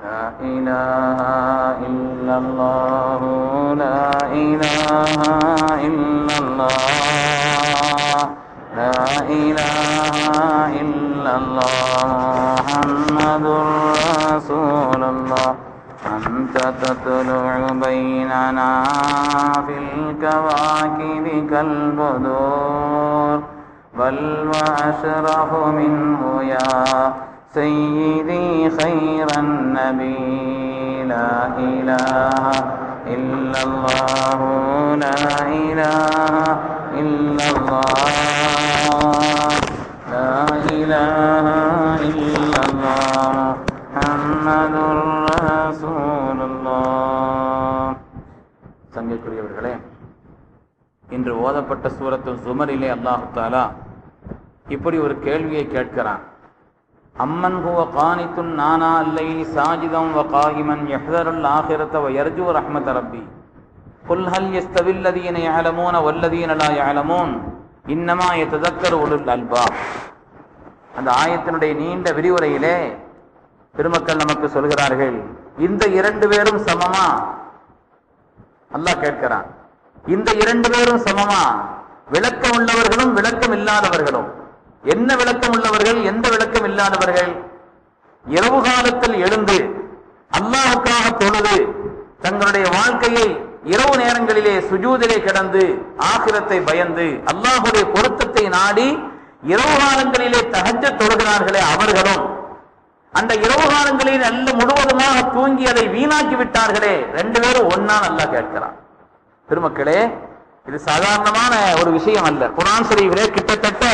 لا إله إلا الله لا إله إلا الله لا إله إلا الله محمد رسول الله أنت تطلع بيننا في الكواكب كالبدور بل وأشرف منه يا سيدي خير النبي لا إله إلا الله لا إله إلا الله لا إله إلا الله محمد رسول الله. சங்கைக்குரியவர்களே, இன்று ஓதப்பட்ட சூரத்துல் ஜுமரிலே அல்லாஹ் தஆலா இப்படி ஒரு கேள்வியை கேட்கிறான். அம்மன் ஹுவ கானித்துன் நானா அல்லைலி சாஜிதம் வ காயிமன் யஹ்தருல் ஆகிரத வ யர்ஜு ரஹ்மத ரப்பி குல் ஹல் யஸ்தவில் லதீன யஅலமூன வல்லதீன லா யஅலமூன் இன்னமா யததக்கரு உலுல் அல்பாப். அந்த ஆயத்தினுடைய நீண்ட விரிவுரையிலே பெருமக்கள் நமக்கு சொல்கிறார்கள், இந்த இரண்டு பேரும் சமமா? அல்லாஹ் கேட்கிறான், இந்த இரண்டு பேரும் சமமா? விளக்கம் உள்ளவர்களும் விளக்கம் இல்லாதவர்களும். என்ன விளக்கம் உள்ளவர்கள், எந்த விளக்கம் இல்லாதவர்கள்? இரவு காலத்தில் எழுந்து அல்லாஹ்வுக்காக தொழுது தங்களுடைய வாழ்க்கையை இரவு நேரங்களிலே சுஜூதிலே கிடந்து ஆகிரத்தை பயந்து அல்லாஹ்வுடைய பொருத்தத்தை நாடி இரவு காலங்களிலே தஹஜ்ஜத் தொழுகிறார்களே அவர்களும், அந்த இரவு காலங்களில் நல்ல முழுவதுமாக தூங்கி அதை வீணாக்கி விட்டார்களே, ரெண்டு பேரும் ஒன்னான் அல்லாஹ் கேட்கிறான். பெருமக்களே, இது சாதாரணமான ஒரு விஷயம் அல்ல. குர்ஆன் ஷரீஃபிலே கிட்டத்தட்ட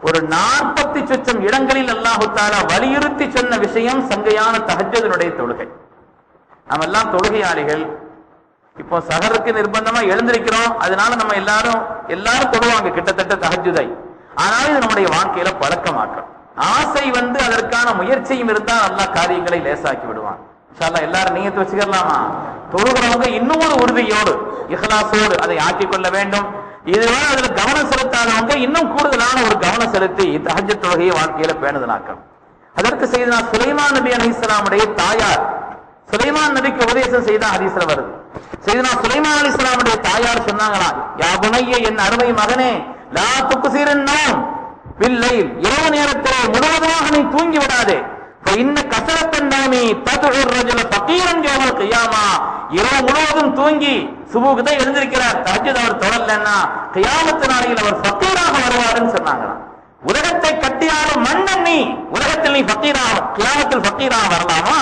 ஒரு 40 சொச்சம் இடங்களில் அல்லாஹ் தஆலா வலியுறுத்தி சொன்ன விஷயம் சங்கையான தஹஜ்ஜுடைய தொழுகை. நம்ம எல்லாம் தொழுகையாளிகள். இப்போ சஹருக்கு நிர்பந்தமா எழுந்திருக்கிறோம், அதனால நம்ம எல்லாரும் தொழுவாங்க கிட்டத்தட்ட தஹஜ்ஜுதை. ஆனால் இது நம்முடைய வாழ்க்கையில பழக்கமாக்கும். ஆசை வந்து அதற்கான முயற்சியும் இருந்தால் அல்லாஹ் காரியங்களை லேசாக்கி விடுவான். இன்ஷா அல்லாஹ் எல்லாரும் நியத்து வச்சுக்கலாமா? தொழுகிறவங்க இன்னும் ஒரு உறுதியோடு இஹ்லாஸோடு அதை ஆக்கிக் கொள்ள வேண்டும். இதுவரை அதுல கவனம் செலுத்தாதவங்க இன்னும் கூடுதலான ஒரு கவனம் செலுத்தி தஹஜ்ஜத் தொழுகையை வாழ்க்கையில பேணுதலாக்கணும். அதற்கு செய்தனா சுலைமான் நபி அலைஹிஸ்ஸலாமுடைய தாயார், சுலைமான் நபிக்கு உபதேசம் செய்த ஹதீஸ்ல வருது. செய்தனா சுலைமான் அலைஹிஸ்ஸலாமுடைய தாயார் சொன்னாங்களா, யா புனைய, என் அருமை மகனே, லா துக்ஸிரன் நௌம் பில்லைல், இரவு நேரத்திலே முழுவதுமாக நீ தூங்கி விடாதே. இன்ன கஸரத்தன் நௌமி ததுர் ரஜுல ஃபகீரன் யௌமல் கியாமா, இரவு முழுவதும் தூங்கி சுபூக்கு தான் எழுந்திருக்கிறார், தஹஜ்ஜுத் அவர் தொழலன்னா கியாமத் நாளையில் அவர் ஃபகீராக வருவார்னு சொன்னாங்களாம். உலகத்தை கட்டியாலும் மன்னன் நீ, உலகத்தில் நீ ஃபகீராக, கியாமத்தில் ஃபகீராக வரலாமா?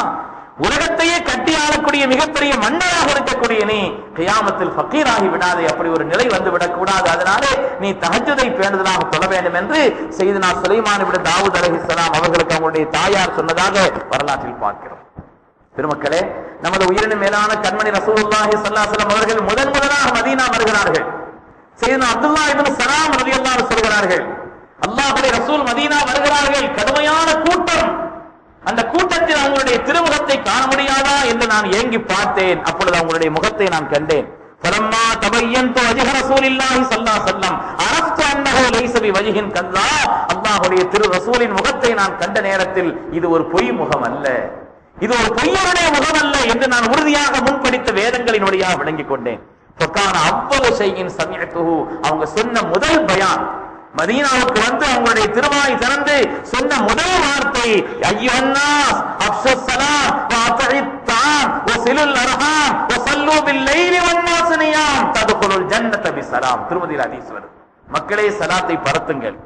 உலகத்தையே கட்டி ஆளக்கூடிய மிகப்பெரிய மன்னராக இருக்கக்கூடிய நீ கியாமத்தில் ஃபகீராகி விடாதே, அப்படி ஒரு நிலை வந்து விடக்கூடாது. அதனாலே நீ தஹஜ்ஜுதை பேணுதலாக தொழ வேண்டும் என்று செய்தனா சுலைமான் இப்னு தாவூத் அலைஹிஸ்ஸலாம் அவர்களுக்கு அவங்களுடைய தாயார் சொன்னதாக வரலாற்றில் பார்க்கிறோம். பெருமக்களே, நமது உயிரினும் மேலான கண்மணி ரசூலுல்லாஹி ஸல்லல்லாஹு அலைஹி வஸல்லம் அவர்கள் முதலாக மதீனா வருகிறார்கள். செய்தனா அப்துல்லாஹ் இப்னு ஸலாம் ரலியல்லாஹு அன்ஹு சொல்கிறார்கள், அல்லாஹ்வுடைய ரசூல் மதீனா வருகிறார்கள், கடுமையான கூட்டம். அந்த கூட்டத்தில் அவங்களுடைய திருமுகத்தை காண முடியாதா என்று நான் ஏங்கி பார்த்தேன். அப்பொழுது அவங்களுடைய முகத்தை நான் கண்டேன். ஃபலம்மா தபய்யன்து வஜ்ஹ ரசூலில்லாஹி ஸல்லல்லாஹு அலைஹி வஸல்லம் அரஃப்து அன்னஹு லைஸ பிவஜ்ஹின் கல்லா, அல்லாஹ்வுடைய திரு ரசூலின் முகத்தை நான் கண்ட நேரத்தில் இது ஒரு பொய் முகம் அல்ல, இது ஒரு பொய்யருடைய முகம் அல்ல என்று நான் உறுதியாக முன்படித்த வேதங்களின் வழியாக விளங்கிக் கொண்டேன். ஃபகான அவ்வளவு ஷைஇன் சமிஅத்துஹு, அவங்க சொன்ன முதல் பயான், மதீனாவுக்கு வந்து அவங்களுடைய திருவாய் திறந்து சொன்ன முதல் வார்த்தை, அய்யுஹன்னாஸ் அஃஷுஸ் ஸலாம் வ அத்இத் தஆம் வ ஸிலுல் அர்ஹாம் வ ஸல்லூ பில் லைலி வன் நாஸ் நியாம் தத்குலுல் ஜன்னத பிஸலாம். திருமதி ஹதீஸ் வருது. மக்களே, சலாத்தை பரத்துங்கள்,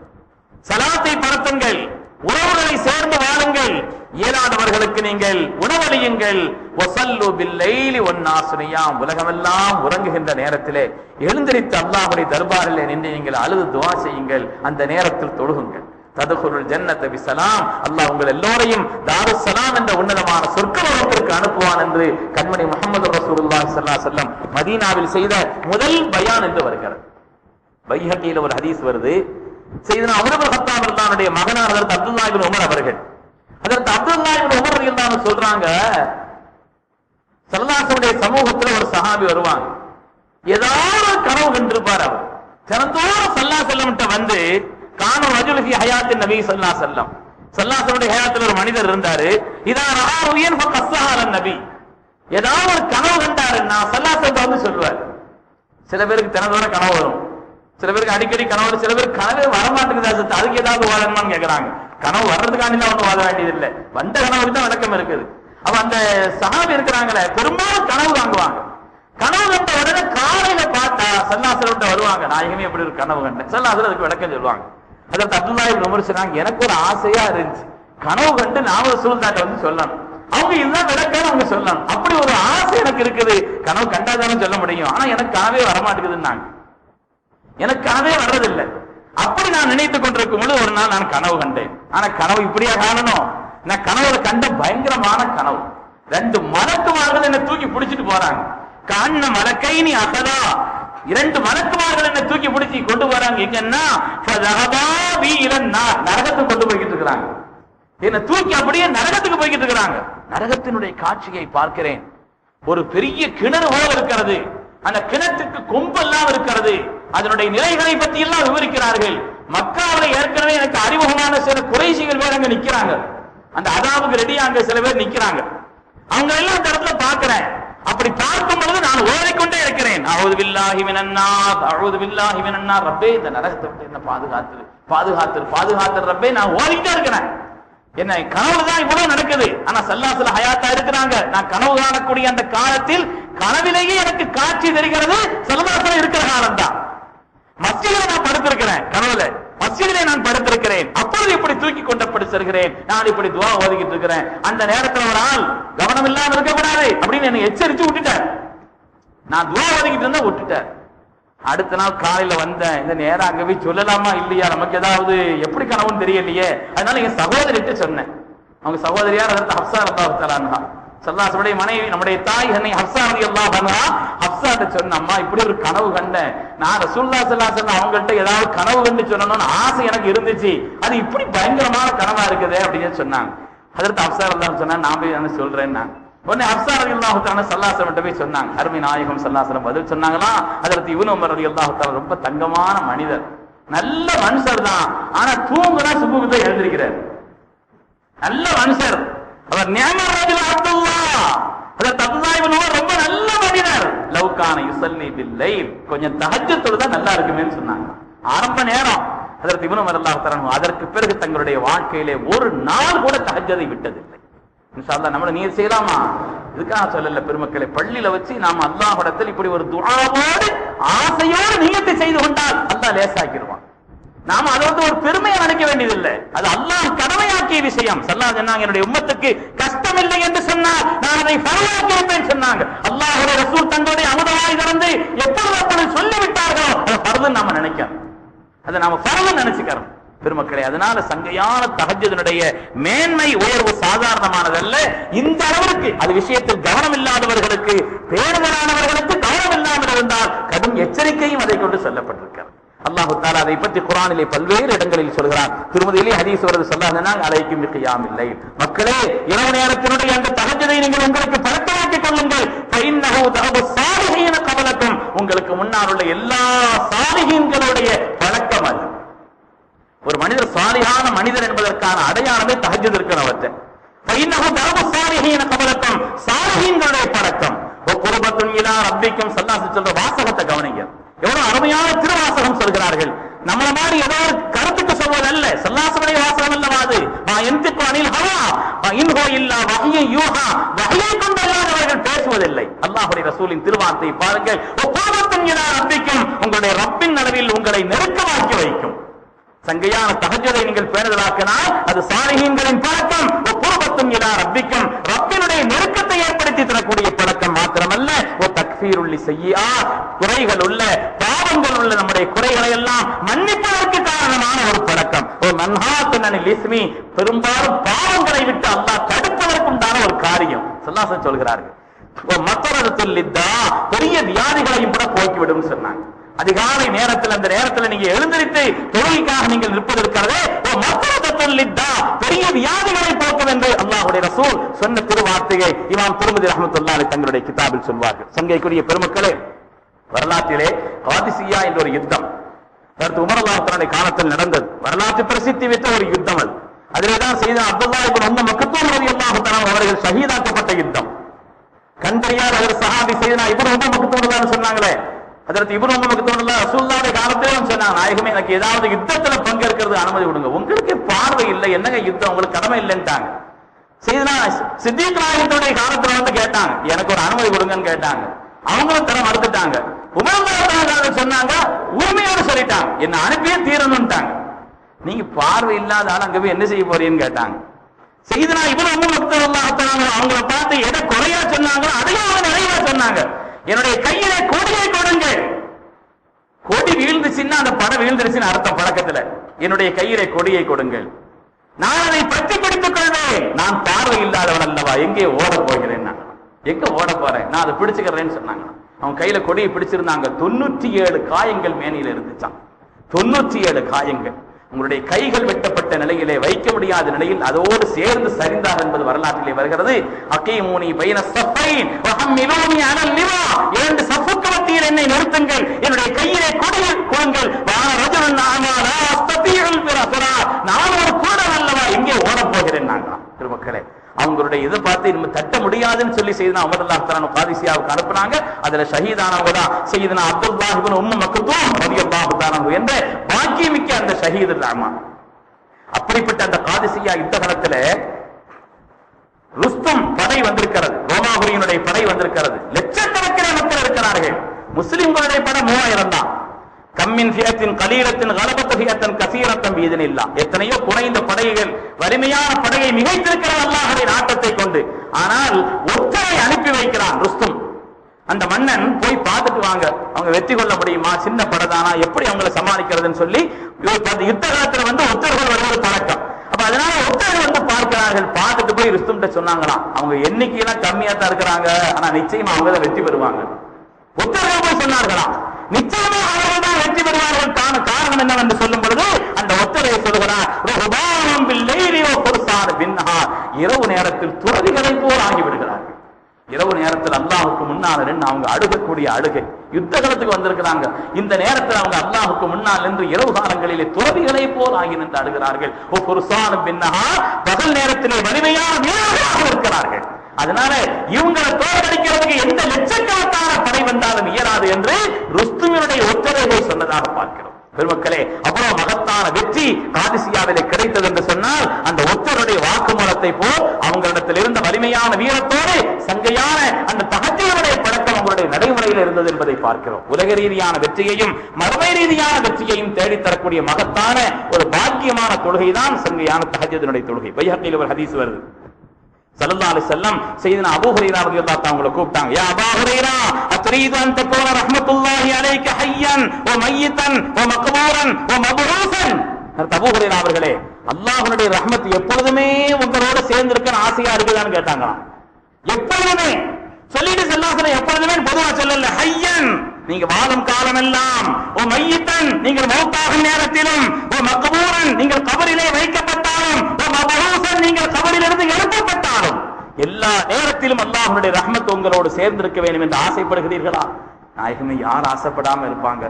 சலாத்தை பரத்துங்கள், உறவுகளை சேர்ந்து வாழுங்கள், இயலாதவர்களுக்கு நீங்கள் உணவளியுங்கள். வஸல்லூ பில் லைலி வன் நாஸ் நியாம், உலகமெல்லாம் உறங்குகின்ற நேரத்திலே எழுந்திருத்து அல்லாஹ்வுடைய தர்பாரிலே நின்று நீங்கள் அழுது துஆ செய்யுங்கள், அந்த நேரத்தில் தொழுகுங்கள். ததுகுலுல் ஜன்னத பிஸலாம், அல்லாஹ் உங்கள் எல்லோரையும் தாருஸ் ஸலாம் என்ற உன்னதமான சொர்க்கலோகத்திற்கு அனுப்புவான் என்று கண்மணி முஹம்மது ரசூலுல்லாஹி ஸல்லல்லாஹு அலைஹி வஸல்லம் மதீனாவில் செய்த முதல் பயான் என்று வருகிறது. பைஹகியில ஒரு ஹதீஸ் வருது. செய்தனா உமர் இப்னு கத்தாப் ரலியல்லாஹு மகனார் ஹஜ்ரத் அப்துல்லாஹ் இப்னு உமர் அவர்கள், ஹஜ்ரத் அப்துல்லாஹ் இப்னு உமர் ரலியல்லாஹு சொல்றாங்க, ஸல்லல்லாஹு அலைஹி வஸல்லம் சமூகத்துல ஒரு சஹாபி வருவாங்க, ஏதாவது கனவு கண்டிருப்பார். அவர் தினந்தோறும் ஸல்லல்லாஹு அலைஹி வஸல்லம் வந்து கானு ரஜுல் ஃபி ஹயாத்தின் நபி ஸல்லல்லாஹு அலைஹி வஸல்லம், ஸல்லல்லாஹு ஹயாத்துல ஒரு மனிதர் இருந்தாரு. இதா ரஆஹுயன் ஃபகஸ்ஸஹாலன் நபி. ஏதாவது ஒரு கனவு கண்டாருன்னா ஸல்லல்லாஹு வந்து சொல்லுவார். சில பேருக்கு தினந்தோறும் கனவு வரும், சில பேருக்கு அடிக்கடி கனவு வரும், சில பேருக்கு கனவே வரமாட்டேங்குது. அதுக்கு ஏதாவது வாதமான்னு கேட்கறாங்க. கனவு வர்றதுக்காண்டி தான் ஒன்றும் வாத வேண்டியது இல்லை, வந்த கனவுக்கு தான் விளக்கம் இருக்குது. அப்ப அந்த சஹாபி இருக்கிறாங்களே பெரும்பாலும் கனவு வாங்குவாங்க. கனவு கண்ட உடனே காலையில பார்த்தா ஸல்லல்லாஹு வருவாங்க, நாயகமே எப்படி ஒரு கனவு கண்டேன். ஸல்லல்லாஹு அதுக்கு விளக்கம் சொல்லுவாங்க. அதற்கு அப்துல்லாஹ் இப்னு உமர் சொன்னாங்க, எனக்கு ஒரு ஆசையா இருந்துச்சு, கனவு கண்டு நாம ரசூலுல்லாஹ்ட்ட வந்து சொல்லணும், அவங்க இதுதான் விளக்கம் அவங்க சொல்லணும். அப்படி ஒரு ஆசை எனக்கு இருக்குது, கனவு கண்டாதானே சொல்ல முடியும், ஆனா எனக்கு கனவே வரமாட்டேங்குதுன்னாங்க. எனக்கு கனவே வர்றதில்லை. அப்படி நான் நினைத்துக் கொண்டிருக்கும் பொழுது ஒரு நாள் நான் கனவு கண்டேன். ஆனா கனவு இப்படியா காணணும், நான் கனவுல கண்ட பயங்கரமான கனவு. 2 மலக்குமார்கள் என்னை தூக்கி பிடிச்சிட்டு போறாங்க. கண்ண மலக்கைனி அகதா, 2 மலக்குமார்கள் என்னை தூக்கி பிடிச்சி கொண்டு போறாங்க. எங்கன்னா நரகத்துக்கு கொண்டு போய்கிட்டு இருக்கிறாங்க. என்னை தூக்கி அப்படியே நரகத்துக்கு போய்கிட்டு இருக்கிறாங்க. நரகத்தினுடைய காட்சியை பார்க்கிறேன். ஒரு பெரிய கிணறு போல இருக்கிறது, அந்த கிணற்றுக்கு கொம்பெல்லாம் இருக்கிறது. அதனுடைய நிலைகளை பற்றி எல்லாம் விவரிக்கிறார்கள். மக்காவில் ஏற்கனவே எனக்கு அறிமுகமான சில குறைஷிகள் பேர் அங்க நிக்கிறாங்க. அந்த அதாவுக்கு ரெடியா அங்க சில பேர் நிக்கிறாங்க. அவங்க எல்லாம் அந்த இடத்துல பார்க்கிறேன். அப்படி பார்க்கும் பொழுது நான் ஓடிக்கொண்டே இருக்கிறேன். அஊது பில்லாஹி மினன்னார், அஊது பில்லாஹி மினன்னார். ரப்பே, இந்த நரகத்தை விட்டு என்ன பாதுகாத்து பாதுகாத்து பாதுகாத்து ரப்பே, நான் ஓடிக்கிட்டே இருக்கிறேன். என்ன கனவு தான் இவ்வளவு நடக்குது. ஆனா ஸல்லல்லாஹு ஹயாத்தா இருக்கிறாங்க. நான் கனவு காணக்கூடிய அந்த காலத்தில் கனவிலேயே எனக்கு காட்சி தெரிகிறது, ஸல்லல்லாஹு இருக்கிற காலம் தான். மஸ்ஜிதிலே நான் படுத்திருக்கிறேன், கனவுல மஸ்ஜிதிலே நான் படுத்திருக்கிறேன். அப்பொழுது இப்படி தூக்கி கொண்டப்படி செல்கிறேன். நான் இப்படி துஆ ஓதிக்கிட்டு இருக்கிறேன். அந்த நேரத்தில் ஒரு ஆள் கவனம் இல்லாம இருக்கக்கூடாது அப்படின்னு என்னை எச்சரித்து விட்டுட்டார். நான் துஆ ஓதிக்கிட்டு இருந்தா விட்டுட்டார். அடுத்த நாள் காலையில வந்தேன். இந்த நேரம் அங்க போய் சொல்லலாமா இல்லையா, நமக்கு ஏதாவது எப்படி கனவுன்னு தெரியலையே. அதனால என் சகோதரிட்டு சொன்னேன். அவங்க சகோதரியார் அதற்கு ஹப்ஸா ரலியல்லாஹு தஆலா அன்ஹா, ஸல்லல்லாஹு மனைவி, நம்முடைய தாய் அன்னை ஹப்ஸா ரலியல்லாஹு அன்ஹா, ஹப்ஸாட்ட சொன்ன, அம்மா இப்படி ஒரு கனவு கண்டேன். நான் ரசூலுல்லாஹி ஸல்லல்லாஹு அலைஹி வஸல்லம் அவங்கள்ட்ட ஏதாவது கனவு கண்டு சொல்லணும்னு ஆசை எனக்கு இருந்துச்சு, அது இப்படி பயங்கரமான கனவா இருக்குது அப்படின்னு சொன்னாங்க. அதற்கு ஹப்ஸா ரலியல்லாஹு சொன்னா, நான் போய் சொல்றேன். உடனே ஹப்ஸா ரலியல்லாஹு தஆலா ஸல்லல்லாஹு அலைஹி வஸல்லம் போய் சொன்னாங்க. அருமை நாயகம் ஸல்லல்லாஹு அலைஹி வஸல்லம் பதில் சொன்னாங்களா, அதற்கு இப்னு உமர் ரலியல்லாஹு தஆலா ரொம்ப தங்கமான மனிதர், நல்ல மனுஷர் தான். ஆனா தூங்குனா சுபுக்கு தான் எழுந்திருக்கிறார். நல்ல மனுஷர் அவர். நிஅமர் ரஜுல் அப்துல்லாஹ், அதற்கு அப்துல்லாஹ் இப்னு உமர் ரொம்ப நல்ல மனிதர். லவ் கான யுஸல்லி பில் லைல், கொஞ்சம் தஹஜ்ஜுத் தொழுதா நல்லா இருக்குமேன்னு சொன்னாங்க. ஆரம்ப நேரம் அதற்கு இப்னு உமர் ரலியல்லாஹு தஆலா அதற்கு பிறகு தங்களுடைய வாழ்க்கையிலே ஒரு நாள் கூட தஹஜ்ஜுதை விட்டதில்லை. இன்ஷா அல்லாஹ் நம்மள நீர் செய்யலாமா? இதுக்காக சொல்லல பெருமக்களை, பள்ளியில வச்சு நாம் அல்லாஹ்விடத்தில் இப்படி ஒரு துஆவோடு ஆசையோடு நியத்து செய்து கொண்டால் அல்லாஹ் லேசாக்கிடுவான். நாம அதை ஒரு பெருமையை நினைக்க வேண்டியதில்லை, அது அல்லாஹ் கடமையாக்கிய விஷயம். ஸல்லல்லாஹு சொன்னாங்க, என்னுடைய உம்மத்துக்கு கஷ்டம் இல்லை என்று சொன்னால் நான் அதை ஃபர்லாக்கி வைப்பேன் சொன்னாங்க. அல்லாஹ்வுடைய ரசூல் தங்களுடைய அமுதவாய் திறந்து எப்பொழுது சொல்லிவிட்டார்களோ அதை ஃபர்லுன்னு நாம நினைக்கிறோம், அதை நாம ஃபர்லுன்னு நினைச்சுக்கிறோம் பெருமக்களே. அதனால சங்கையான தஹஜ்ஜுடைய மேன்மை உயர்வு சாதாரணமானதல்ல. இந்த அளவிற்கு அது விஷயத்தில் கவனம் இல்லாதவர்களுக்கு, பேணுதலானவர்களுக்கு கவனம் இல்லாமல் இருந்தால் கடும் எச்சரிக்கையும் அதை கொண்டு சொல்லப்பட்டிருக்கிறது. அல்லாஹ் தஆலா அதை பற்றி குர்ஆனிலே பல்வேறு இடங்களில் சொல்கிறார். திருமதியிலே ஹதீஸ் வருது, ஸல்லல்லாஹு அலைஹி பிகியாமில் லைல், மக்களே இரவு நேரத்தினுடைய அந்த தஹஜ்ஜுதை நீங்கள் உங்களுக்கு பழக்கமாக்கிக் கொள்ளுங்கள். ஃபஇன்னஹு தஅபு ஸாலிஹீன கபலக்கும், உங்களுக்கு முன்னால் உள்ள எல்லா சாலிஹீன்களுடைய பழக்கம் அது. ஒரு மனிதர் சாலிஹான மனிதர் என்பதற்கான அடையாளமே தஹஜ்ஜுத் இருக்கிறவற்றை. ஃபஇன்னஹு தஅபு ஸாலிஹீன கபலக்கும், சாலிஹீன்களுடைய பழக்கம். வகுர்பத்துன் இலா ரப்பிக்கும், ஸல்லல்லாஹு சொல்ற வாசகத்தை கவனிங்க. எவ்வளவு அருமையான திருவாசகம் சொல்கிறார்கள். நம்மள மாதிரி ஏதோ ஒரு கருத்துக்கு சொல்வதல்ல, ஸல்லல்லாஹு வாசகம் அல்லவாது. மா யன்திகு அனில் ஹவா வ இன் ஹுவ இல்லா வஹ்யுன் யூஹா, வஹ்யை கொண்டு அல்லாஹ்வர்கள் பேசுவதில்லை. அல்லாஹ்வுடைய ரசூலின் திருவார்த்தை பாருங்கள். வகுர்பத்துன் இலா ரப்பிக்கும், உங்களுடைய ரப்பின் அளவில் உங்களை நெருக்கமாக்கி வைக்கும். சங்கையான தஹஜ்ஜுதை நீங்கள் பேணுதலாக்கினால் அது சாலிஹீன்களின் பழக்கம். வகுர்பத்துன் இலா ரப்பிக்கும், ரப்பினுடைய நெருக்கத்தை ஏற்படுத்தி தரக்கூடிய பழக்கம் மாத்திரமல்ல, தக்ஃபீருல் லிஸய்யிஆத், குறைகள் உள்ள பாவங்கள் உள்ள நம்முடைய குறைகளை எல்லாம் மன்னிப்பதற்கு காரணமான ஒரு பழக்கம். மன்ஹாத்துன் அனில் இஸ்மி, பெரும்பாலும் பாவங்களை விட்டு அல்லாஹ் தடுப்பதற்குண்டான ஒரு காரியம் ஸல்லல்லாஹு சொல்கிறார்கள். மத்தரத்துல் லித்தா, பெரிய வியாதிகளையும் கூட போக்கிவிடும் சொன்னாங்க. அதிகாலை நேரத்தில், அந்த நேரத்தில் நீங்க எழுந்திருத்து தொழுகைக்காக நீங்கள் நிற்பது இருக்கிறதே, பெரிய வியாதிகளை போக்கும் என்று அல்லாஹ்வுடைய ரசூல் சொன்ன திருவார்த்தையை இமாம் திருமதி ரஹ்மத்துல்லாஹி அலைஹி தங்களுடைய கிதாபில் சொல்வார்கள். சங்கைக்குரிய பெருமக்களே, வரலாற்றிலே காதிசியா என்ற ஒரு யுத்தம் உமர் ரலியல்லாஹு அன்ஹு காலத்தில் நடந்தது. வரலாற்று பிரசித்தி பெற்ற ஒரு யுத்தம் அது. அதிலேதான் செய்த அப்துல்லாஹ் இப்னு உம்மு மக்தூம் ரலியல்லாஹு தஆலா அவர்கள் ஷஹீதாக்கப்பட்ட யுத்தம். கண்டறியார் அவர் சஹாபி செய்தனா இப்னு உம்மு மக்தூம் தான் சொன்னாங்களே, அதற்கு இப்னு உம்மு மக்தூம் ரசூலுல்லாஹ்வுடைய காலத்திலே சொன்னாங்க, நாயகமே எனக்கு ஏதாவது யுத்தத்துல பங்கேற்கிறது அனுமதி கொடுங்க, உங்களுக்கு பார்வை இல்லை, என்னங்க யுத்தம், உங்களுக்கு கடமை இல்லைன்ட்டாங்க. செய்தனா சித்திக் நாயகத்துடைய காலத்துல வந்து கேட்டாங்க, எனக்கு ஒரு அனுமதி கொடுங்கன்னு கேட்டாங்க. அவங்களும் தர மறுத்துட்டாங்க. உமர் சொன்னாங்க, உரிமையோடு சொல்லிட்டாங்க, என்ன அனுப்பியே தீரணும்ட்டாங்க. நீங்க பார்வை இல்லாத ஆள் அங்க போய் என்ன செய்ய போறீங்கன்னு கேட்டாங்க. செய்தனா இப்னு உம்மு மக்தூம் அவங்களை பார்த்து எதை குறையா சொன்னாங்க அதையும் அவங்க நிறைவா சொன்னாங்க. என்னுடைய கையிலே கொடியை கொடுங்கள். கொடி வீழ்ந்துச்சுன்னா அந்த படம் வீழ்ந்துருச்சுன்னு அர்த்தம் பழக்கத்துல. என்னுடைய கையிலே கொடியை கொடுங்கள், நான் அதை பற்றி பிடித்துக் கொள்வேன். நான் பார்வை இல்லாதவன் அல்லவா, எங்கே ஓட போகிறேன், எங்க ஓட போறேன், நான் அதை பிடிச்சுக்கிறேன்னு சொன்னாங்க. அவங்க கையில கொடியை பிடிச்சிருந்தாங்க. 97 காயங்கள் மேனியில இருந்துச்சான். 97 காயங்கள். உங்களுடைய கைகள் வெட்டப்பட்ட நிலையிலே வைக்க முடியாத நிலையில் அதோடு சேர்ந்து சரிந்தார் என்பது வரலாற்றிலே வருகிறது. அகீமுனி பைன ஸஃபைன் வஹம்மிலூனி அலல் லிவா, இரண்டு சஃபுக்கு மத்தியில் என்னை நிறுத்துங்கள், என்னுடைய கையிலே கொடியை கொடுங்கள். வான ரஜுலுன் அமா லா அஸ்ததீஉல் ஃபிரா, நான் ஒரு குருடன் அல்லவா, எங்கே ஓட போகிறேன் நாங்களாம். திருமக்களே, அவங்களுடைய இதை பார்த்து நம்ம தட்ட முடியாதுன்னு சொல்லி செய்தனா உமர் ரலியல்லாஹு தஆலா காதிசியாவுக்கு அனுப்புனாங்க. அதுல ஷஹீதானவங்க தான் செய்தனா அப்துல்லாஹ் இப்னு உம்மு மக்தூம் ரலியல்லாஹு தஆலா என்ற பாக்கியமிக்க அந்த ஷஹீது ராமா. அப்படிப்பட்ட அந்த காதிசியா யுத்த காலத்துல ருஸ்தும் படை வந்திருக்கிறது, ரோமாபுரியினுடைய படை வந்திருக்கிறது. லட்சக்கணக்கில் மக்கள் இருக்கிறார்கள். முஸ்லிம்களுடைய படை 3000 தான். கம்மின் ஃபியத்தின் கலீலத்தின் கலபத் ஃபியத்தன் கஸீரத்தன் பிஇذنில்லாஹ். எத்தனையோ குறைந்த படைகள் வலிமையான படையை மிகைத்திருக்கிறார் அல்லாஹ்வுடைய நாட்டத்தை கொண்டு. ஆனால் ஒற்றரை அனுப்பி வைக்கிறான் ருஸ்தும். அந்த மன்னன் போய் பார்த்துட்டு வாங்க, அவங்க வெற்றி கொள்ள முடியுமா, சின்ன படைதானா, எப்படி அவங்களை சமாளிக்கிறதுன்னு சொல்லி யுத்த காலத்துல வந்து ஒற்றர்கள் வருவது பழக்கம். அப்ப அதனால ஒற்றர்கள் வந்து பார்க்கிறார்கள். பார்த்துட்டு போய் ருஸ்தும் சொன்னாங்களாம், அவங்க எண்ணிக்கையெல்லாம் கம்மியா தான் இருக்கிறாங்க, ஆனா நிச்சயமா அவங்க தான் வெற்றி பெறுவாங்க. ஒற்றர்கள் போய் சொன்னார்களாம், நிச்சயமா அவர்கள் தான் வெற்றி பெறுவார்கள். காரணம் என்னவென்று சொல்லும் பொழுது அந்த ஒற்றரை சொல்கிறார், இரவு நேரத்தில் துறவிகளை போல் ஆகிவிடுகிறார்கள். இரவு நேரத்தில் அல்லாஹுக்கு முன்னால் நின்று அவங்க அழுகக்கூடிய அழுகை. யுத்த காலத்துக்கு வந்திருக்கிறாங்க, இந்த நேரத்தில் அவங்க அல்லாஹுக்கு முன்னால் நின்று இரவு காலங்களிலே துறவிகளை போல் ஆகி நின்று அழுகிறார்கள். பகல் நேரத்திலே வலிமையான வீரர்களாக இருக்கிறார்கள். அதனால இவங்களை தோற்கடிக்கிறதுக்கு எந்த லட்சக்கணக்கான படை வந்தாலும் இயலாது என்று ருஸ்துமினுடைய ஒற்றரை சொன்னதாக பார்க்கிறோம். பெருமக்களே, அவ்வளவு மகத்தான வெற்றி காதிசியாவிலே கிடைத்தது என்று சொன்னால் அந்த ஒற்றருடைய வாக்குமூலத்தை போல் அவங்களிடத்தில் இருந்த வலிமையான வீரத்தோடு சங்கையான அந்த தஹஜ்ஜுடைய பழக்கம் அவங்களுடைய நடைமுறையில் இருந்தது என்பதை பார்க்கிறோம். உலக ரீதியான வெற்றியையும் மறுமை ரீதியான வெற்றியையும் தேடித்தரக்கூடிய மகத்தான ஒரு பாக்கியமான தொழுகை தான் சங்கையான தஹஜ்ஜுடைய தொழுகை. பைஹக்கியில் ஒரு ஹதீஸ் வருது. ஸல்லல்லாஹு அலைஹி வஸல்லம் சையதுனா அபூ ஹுரைரா ரலியல்லாஹு தஆலா அவங்களை கூப்பிட்டாங்க. யா அபூ ஹுரைரா அத்ரீது அன் தகூன ரஹ்மத்துல்லாஹி அலைக ஹய்யன் வ மய்யிதன் வ மக்பூரன் வ மப்ரூசன். அபூ ஹுரைரா அவர்களே, அல்லாஹ்வுடைய ரஹ்மத் எப்பொழுதுமே உங்களோட சேர்ந்து இருக்க ஆசையா இருக்குதான்னு கேட்டாங்களாம். எப்பொழுதுமே சொல்லிட்டு ஸல்லல்லாஹு எப்பொழுதுமே பொதுவா சொல்லல, ஹய்யன் நீங்க வாழும் காலம் எல்லாம், ஓ மையித்தன் நீங்கள் மௌத்தாகும் நேரத்திலும், ஓ மக்பூரன் நீங்கள் கபரிலே வைக்கப்பட்டாலும், ஓ மப்ரூசன் நீங்கள் கபரிலிருந்து எழுப்பப்பட்டாலும் எல்லா நேரத்திலும் அல்லாஹ்வுடைய ரஹ்மத் உங்களோடு சேர்ந்திருக்க வேண்டும் என்று ஆசைப்படுகிறீர்களா? நாயகமே, யார் ஆசைப்படாம இருப்பாங்க?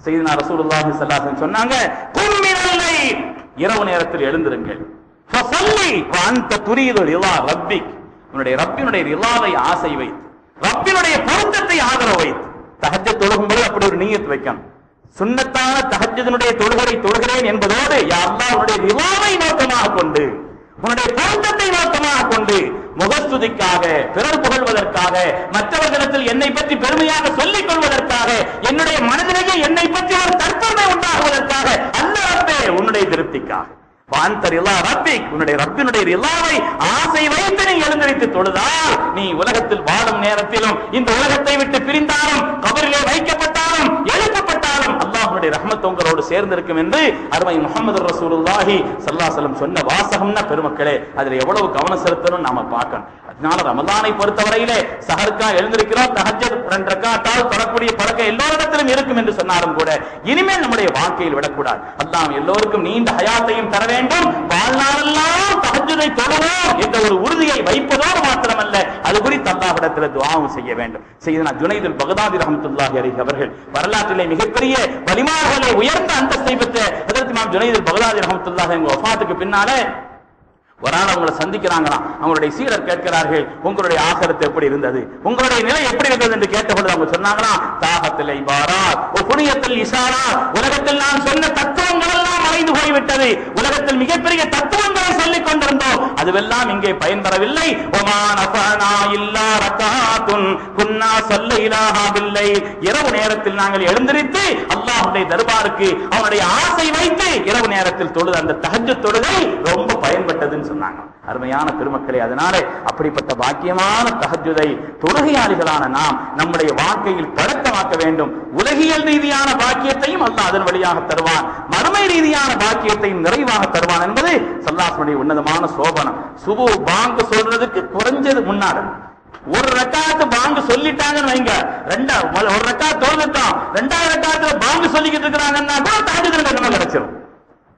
சையதுனா ரசூலுல்லாஹி ஸல்லல்லாஹு அலைஹி வஸல்லம் சொன்னாங்க, கும் மினல் லைல், இரவு நேரத்தில் எழுந்திருங்கள், ஃபஸல்லி வ அன்த துரீது ரிலா ரப்பிக், உன்னுடைய ரப்பினுடைய ரிலாவை ஆசை வைத்து, ரப்பினுடைய பொருத்தத்தை ஆதரவு வைத்து தஹஜ்ஜத் தொழுகும்போது அப்படி ஒரு நியத் வைக்கணும். சுன்னத்தான தஹஜ்ஜுடைய தொழுகை தொழுகிறேன் என்பதோடு யா அல்லாஹ் உன்னுடைய ரிலாவை நோக்கமாக கொண்டு, உன்னுடைய பொருத்தத்தை நோக்கமாக கொண்டு, முகஸ்துதிக்காக, பிறர் புகழ்வதற்காக, மற்றவர்களிடத்தில் என்னை பற்றி பெருமையாக சொல்லிக் கொள்வதற்காக, என்னுடைய மனதிலேயே என்னை பற்றி ஒரு தற்பெருமை உண்டாகுவதற்காக அல்ல ரப்பே, உன்னுடைய திருப்திக்காக, உன்னுடைய ரப்பினுடைய ரிலாவை ஆசை வைத்து நீ எழுந்திருத்து தொழுதால், நீ உலகத்தில் வாழும் நேரத்திலும் இந்த உலகத்தை விட்டு பிரிந்தாலும் கபரிலே வைக்கப்பட்டாலும் எழுப்பப்பட்டாலும் அல்லாஹ்வுடைய ரஹ்மத் உங்களோடு சேர்ந்திருக்கும் என்று அருமை முஹம்மது ரசூலுல்லாஹி ஸல்லல்லாஹு அலைஹி வஸல்லம் சொன்ன வாசகம்னா பெருமக்களே, அதுல எவ்வளவு கவனம் செலுத்தணும் நாம பார்க்கணும். அதனால ரமலானை பொறுத்தவரையிலே சஹருக்கா எழுந்திருக்கிறோம், தஹஜ்ஜத் 2 ரக்காத்தாவது தொழக்கூடிய பழக்கம் எல்லோரிடத்திலும் இருக்கும் என்று சொன்னாலும் கூட இனிமேல் நம்முடைய வாழ்க்கையில் விடக்கூடாது. அல்லாஹ் எல்லோருக்கும் நீண்ட ஹயாத்தையும் தர வேண்டும், வாழ்நாளெல்லாம் தஹஜ்ஜுதை தொழுவோம் என்ற ஒரு உறுதியை வைப்பதோடு மாத்திரமல்ல, அது குறித்து அல்லாஹ்விடத்தில் துஆவும் செய்ய வேண்டும். சையதுனா ஜுனைதுல் பக்தாதி ரஹ்மத்துல்லாஹி அலைஹி அவர்கள் வரலாற்றிலே மிகப்பெரிய வலிமார்களை உயர்ந்த அந்தஸ்தை பெற்ற ஹஜ்ரத் இமாம் ஜுனைதுல் பக்தாதி ரஹ்மத்துல்லாஹி அவங்க வஃபாத்துக்கு பின்னால ஒரு நாள் அவங்களை சந்திக்கிறாங்களாம். அவங்களுடைய சீடர் கேட்கிறார்கள், உங்களுடைய ஆகரத்து எப்படி இருந்தது, உங்களுடைய நிலை எப்படி இருந்தது என்று கேட்டபொழுது அவங்க சொன்னாங்களாம், தாகத்தில் இபாராத் ஒ புனியத்தில் இஷாராத், உலகத்தில் நான் சொன்ன தத்துவங்கள் எல்லாம் மறைந்து போய்விட்டது. உலகத்தில் மிகப்பெரிய தத்துவங்களை சொல்லிக் கொண்டிருந்தோம், அதுவெல்லாம் இங்கே பயன்பெறவில்லை. ஒமா நஃபனா இல்லா ரகாத்துன் குன்னா ஸல்லைனாஹா பில்லைல், இரவு நேரத்தில் நாங்கள் எழுந்திருத்து அல்லாஹ்வுடைய தர்பாருக்கு அவனுடைய ஆசை வைத்து இரவு நேரத்தில் தொழுது அந்த தஹஜ்ஜுத் தொழுகை ரொம்ப பயன்பட்டதுன்னு சொன்னாங்க. அருமையான பெருமக்களே, அதனாலே அப்படிப்பட்ட பாக்கியமான தஹஜ்ஜுதை தொழுகையாளிகளான நாம் நம்முடைய வாழ்க்கையில் பழக்கமாக்க வேண்டும். உலகியல் ரீதியான பாக்கியத்தையும் அல்லாஹ் அதன் வழியாக தருவான், மறுமை ரீதியான பாக்கியத்தையும் நிறைவாக தருவான் என்பது ஸல்லல்லாஹு உன்னதமான சோபனம். சுபு பாங்கு சொல்றதுக்கு குறைஞ்சது முன்னாடி ஒரு ரக்காத்து பாங்கு சொல்லிட்டாங்கன்னு வைங்க, ஒரு ரக்காத் தொழுதுட்டோம், ரெண்டாவது ரக்காத்துல பாங்கு சொல்லிக்கிட்டு இருக்கிறாங்கன்னா கூட தஹஜ்ஜுத் கிடைச்சிடும்.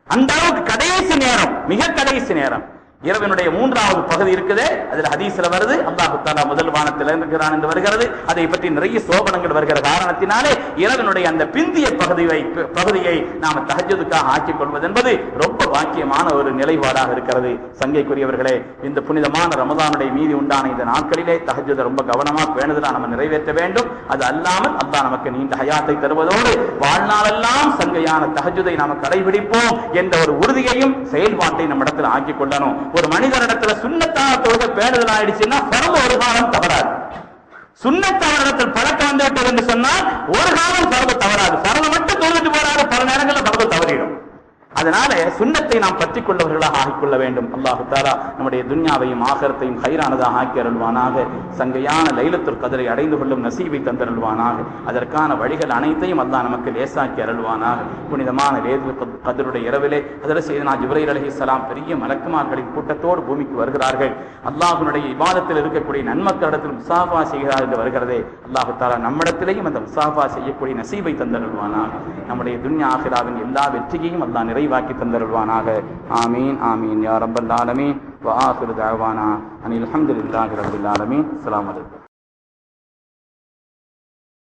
அந்த அளவுக்கு கடைசி நேரம், மிக கடைசி நேரம் இரவினுடைய மூன்றாவது பகுதி இருக்குது. அதுல ஹதீஸ்ல வருது, அல்லாஹ் தஆலா முதல் வானத்தில் இருக்கிறான் என்று வருகிறது. அதை பற்றி நிறைய சோபனங்கள் வருகிற காரணத்தினாலே இரவினுடைய அந்த பிந்திய பகுதியை நாம தஹஜ்ஜுதுக்காக ஆக்கிக் கொள்வது என்பது ரொம்ப பாக்கியமான ஒரு நிலைப்பாடாக இருக்கிறது. சங்கைக்குரியவர்களே, இந்த புனிதமான ரமதானுடைய மீதி உண்டான இந்த நாட்களிலே தஹஜ்ஜுதை ரொம்ப கவனமா பேணுதலா நம்ம நிறைவேற்ற வேண்டும். அது அல்லாமல் அல்லாஹ் நமக்கு நீண்ட ஹயாத்தை தருவதோடு வாழ்நாளெல்லாம் சங்கையான தஹஜ்ஜுதை நாம கடைபிடிப்போம் என்ற ஒரு உறுதியையும் செயல்பாட்டை நம்ம இடத்துல ஆக்கிக் கொள்ளணும். ஒரு மனிதனிடத்துல சுன்னத்தான தொழுகை பேணுதல் ஆயிடுச்சுன்னா பரவ ஒரு காலம் தவறாது. சுன்னத்தானிடத்தில் பழக்கம் வந்துவிட்டது என்று சொன்னால் ஒரு காலம் பரவ தவறாது. பரவ மட்டும் தொழுது போறாரு, பல நேரங்களில் பரவ தவறிடும். அதனால சுன்னத்தை நாம் பற்றிக் கொள்ளவர்களாக ஆக்கிக்கொள்ள வேண்டும். அல்லாஹு தஆலா நம்முடைய துன்யாவையும் ஆகிரத்தையும் கைரானதாக ஆக்கி அருள்வானாக. சங்கையான லைலத்துல் கத்ரை அடைந்து கொள்ளும் நசீபை தந்தருள்வானாக. அதற்கான வழிகள் அனைத்தையும் அல்லாஹ் நமக்கு லேசாக்கி அருள்வானாக. புனிதமான லைலத்துல் கத்ருடைய இரவிலே ஹஜ்ரத் ஸையதுனா ஜிப்ரீல் அலைஹிஸ்ஸலாம் பெரிய மலக்குமார்களின் கூட்டத்தோடு பூமிக்கு வருகிறார்கள். அல்லாஹ்வுடைய இபாதத்தில் இருக்கக்கூடிய நன்மக்களிடத்தில் முசாஃபா செய்கிறார் என்று வருகிறதே, அல்லாஹு தஆலா நம்மிடத்திலேயும் அந்த முசாஃபா செய்யக்கூடிய நசீபை தந்தருள்வானாக. நம்முடைய துன்யா ஆகிராவின் எல்லா வெற்றியையும் அல்லாஹ் நிறைவாக்கி தந்தருள்வானாக. ஆமீன் ஆமீன் யா ரப்பல் ஆலமீன். வ ஆகிரு தஅவானா அனில் ஹம்துலில்லாஹி ரப்பில் ஆலமீன். அஸ்ஸலாமு அலைக்கும்.